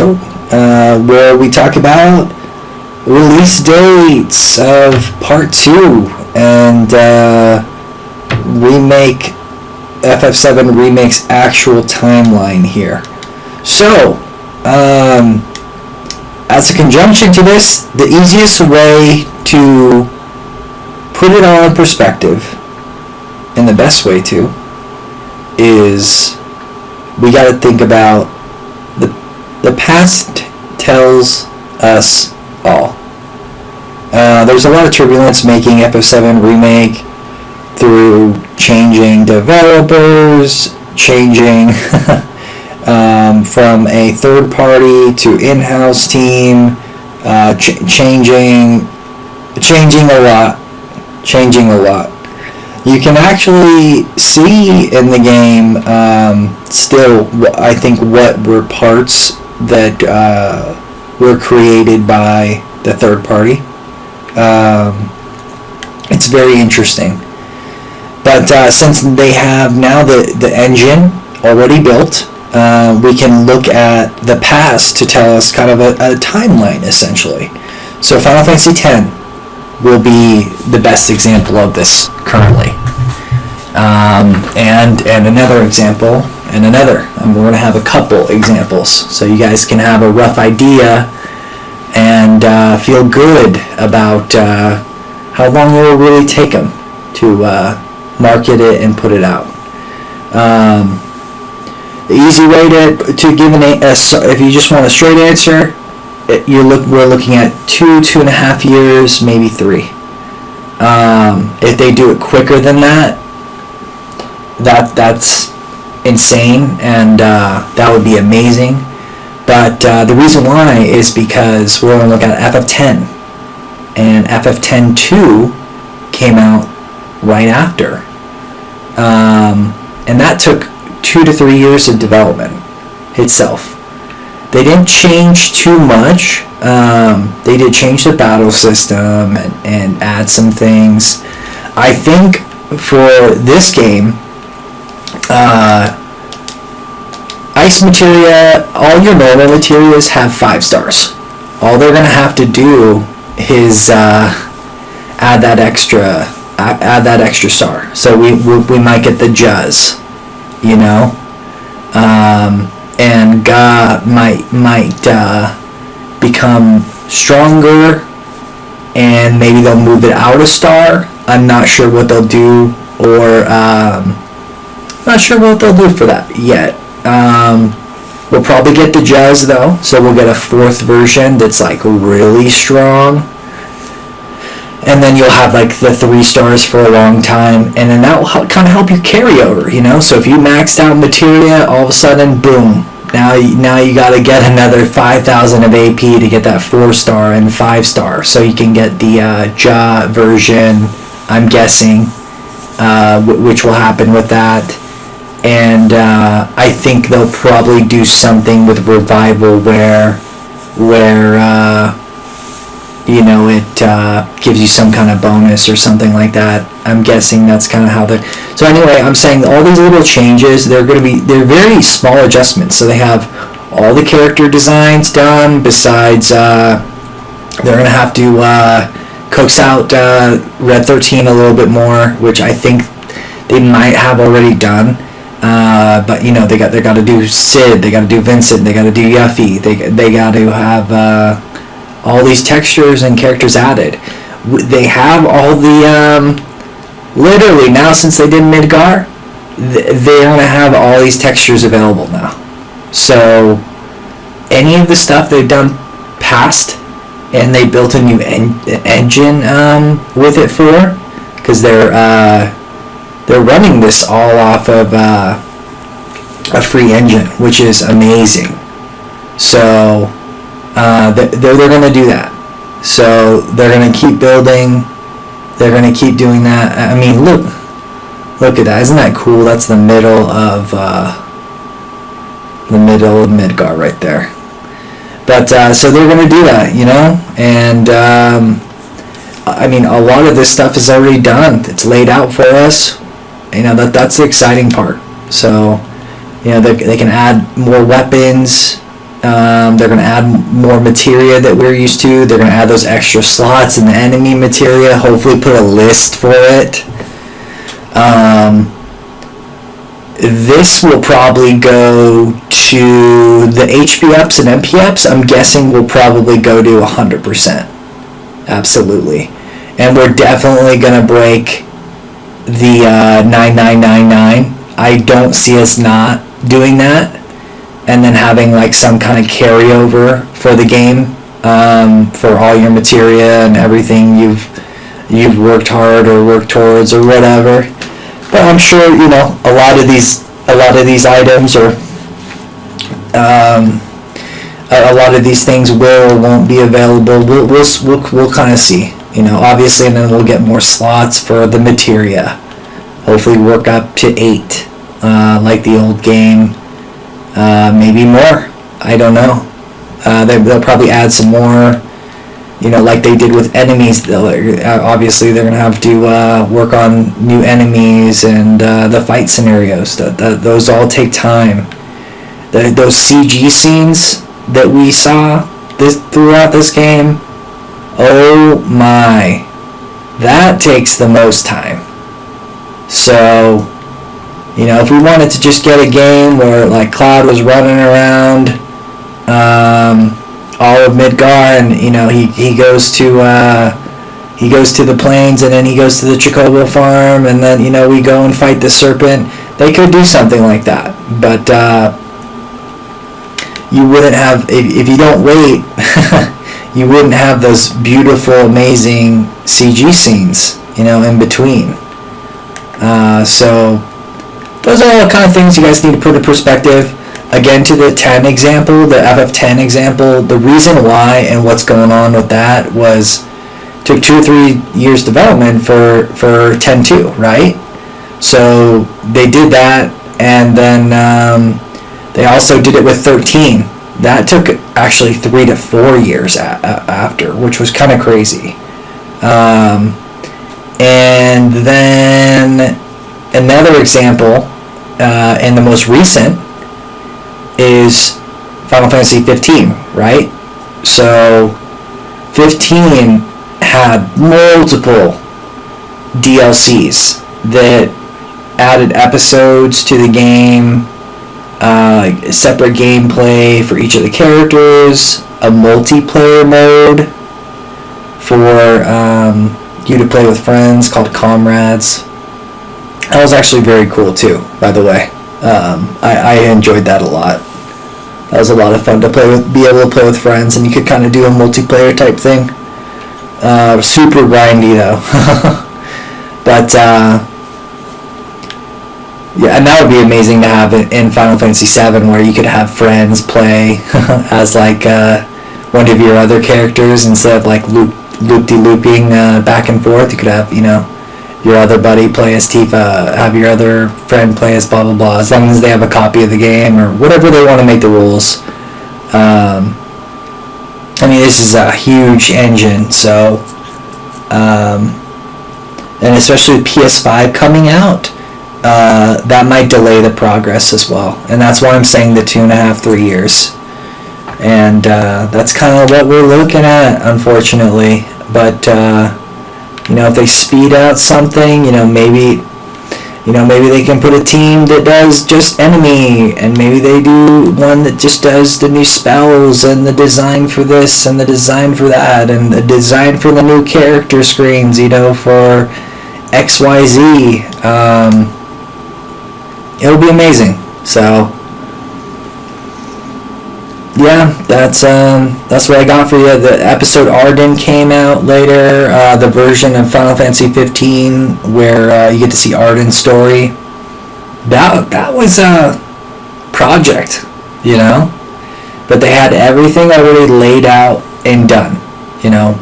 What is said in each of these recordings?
show where we talk about release dates of Part 2 and remake ff7 Remake's actual timeline here. So, as a conjunction to this, the easiest way to put it all in perspective, and the best way to, is we got to think about the past tells us all. There's a lot of turbulence making ff7 Remake through changing developers, changing from a third party to in-house team, changing a lot. You can actually see in the game still, I think, what were parts that were created by the third party. It's very interesting. But since they have now the engine already built, we can look at the past to tell us kind of a timeline, essentially. So Final Fantasy X will be the best example of this currently. And another example, and another. And we're going to have a couple examples, so you guys can have a rough idea and feel good about how long it will really take them to market it and put it out. The easy way to give if you just want a straight answer, we're looking at 2.5 years, maybe 3. If they do it quicker than that's insane, and that would be amazing. But the reason why is because we're going to look at FF10, and FF10 2 came out right after, and that took 2 to 3 years of development itself. They didn't change too much. They did change the battle system and add some things. I think for this game, Ice Materia, all your normal materials have 5 stars. All they're going to have to do is add that extra star. So we might get the Juzz, and Ga might become stronger, and maybe they'll move it out a star. I'm not sure what they'll do, or not sure what they'll do for that yet. We'll probably get the Juzz though, so we'll get a 4th version that's like really strong. And then you'll have like the 3 stars for a long time, and then that will kind of help you carry over, So if you maxed out materia, all of a sudden, boom! Now you got to get another 5,000 of AP to get that 4-star and 5-star, so you can get the Ja version. I'm guessing, which will happen with that, and I think they'll probably do something with Revival where it gives you some kind of bonus or something like that. I'm guessing that's kind of how they're... So anyway, I'm saying all these little changes, they're very small adjustments. So they have all the character designs done, besides they're going to have to coax out Red 13 a little bit more, which I think they might have already done. But they got to do Sid, they got to do Vincent, they got to do Yuffie, they got to have all these textures and characters added. They have all the literally now, since they did Midgar, they're going to have all these textures available now. So any of the stuff they've done past, and they built a new engine with it for, because they're running this all off of a free engine, which is amazing. So they're going to do that. So they're going to keep building. They're going to keep doing that. I mean, look at that. Isn't that cool? That's the middle of Midgar right there. But so they're going to do that, and I mean, a lot of this stuff is already done. It's laid out for us. That's the exciting part. So they can add more weapons, They're going to add more materia that we're used to. They're going to add those extra slots in the enemy materia. Hopefully put a list for it. This will probably go to the HP ups and MP ups. I'm guessing will probably go to 100%. Absolutely. And we're definitely going to break the 9999. I don't see us not doing that. And then having like some kind of carryover for the game, for all your materia and everything you've worked hard or worked towards or whatever. But I'm sure, you know, a lot of these items or a lot of these things will or won't be available. We'll kind of see, you know, obviously, and then we'll get more slots for the materia. Hopefully work up to 8, like the old game. Maybe more. I don't know. They'll probably add some more, you know, like they did with enemies. Obviously, they're going to have to work on new enemies and the fight scenarios. Those all take time. Those CG scenes that we saw throughout this game, oh my, that takes the most time. So, you know, if we wanted to just get a game where like Cloud was running around all of Midgar, and you know he goes to the plains, and then he goes to the Chocobo farm, and then you know we go and fight the serpent. They could do something like that, but you wouldn't have, if you don't wait, you wouldn't have those beautiful, amazing CG scenes, you know, in between. So those are all the kind of things you guys need to put in perspective. Again, to the 10 example, the FF10 example, the reason why and what's going on with that was took 2 or 3 years development for 10.2, right? So they did that, and then they also did it with 13. That took actually 3 to 4 years after, which was kind of crazy. And then another example, and the most recent, is Final Fantasy 15, right? So 15 had multiple DLCs that added episodes to the game, like separate gameplay for each of the characters, a multiplayer mode for you to play with friends called Comrades. That was actually very cool too, by the way. I enjoyed that a lot. That was a lot of fun to be able to play with friends, and you could kind of do a multiplayer type thing. Super grindy though. But yeah, and that would be amazing to have it in Final Fantasy VII, where you could have friends play as like one of your other characters instead of like loop-de-looping back and forth. You could have, you know, your other buddy play as Tifa, have your other friend play as blah blah blah, as long as they have a copy of the game or whatever they want to make the rules. I mean, this is a huge engine, so and especially with PS5 coming out, that might delay the progress as well, and that's why I'm saying the 2.5-3 years, and that's kind of what we're looking at, unfortunately. But you know, if they speed out something, maybe they can put a team that does just enemy, and maybe they do one that just does the new spells and the design for this and the design for that and the design for the new character screens, for XYZ. It'll be amazing. So yeah, that's what I got for you. The episode Arden came out later, the version of Final Fantasy 15 where you get to see Arden's story. That was a project, but they had everything already laid out and done.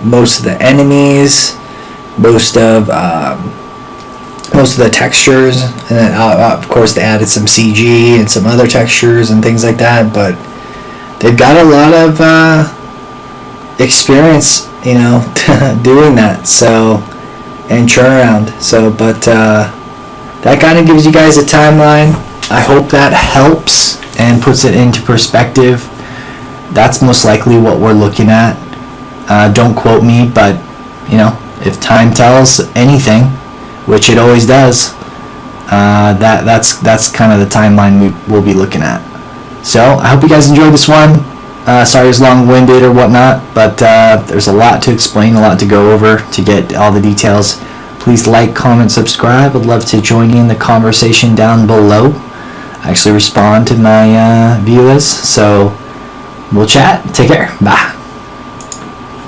Most of the enemies, most of the textures, and then, of course they added some CG and some other textures and things like that, but they've got a lot of experience, doing that, and turnaround. But that kind of gives you guys a timeline. I hope that helps and puts it into perspective. that's most likely what we're looking at. Don't quote me, but if time tells anything, which it always does, that's kind of the timeline we'll be looking at. So I hope you guys enjoyed this one. Sorry it's long-winded or whatnot, but there's a lot to explain, a lot to go over to get all the details. Please like, comment, subscribe. I'd love to join you in the conversation down below. I actually respond to my viewers, so we'll chat. Take care. Bye.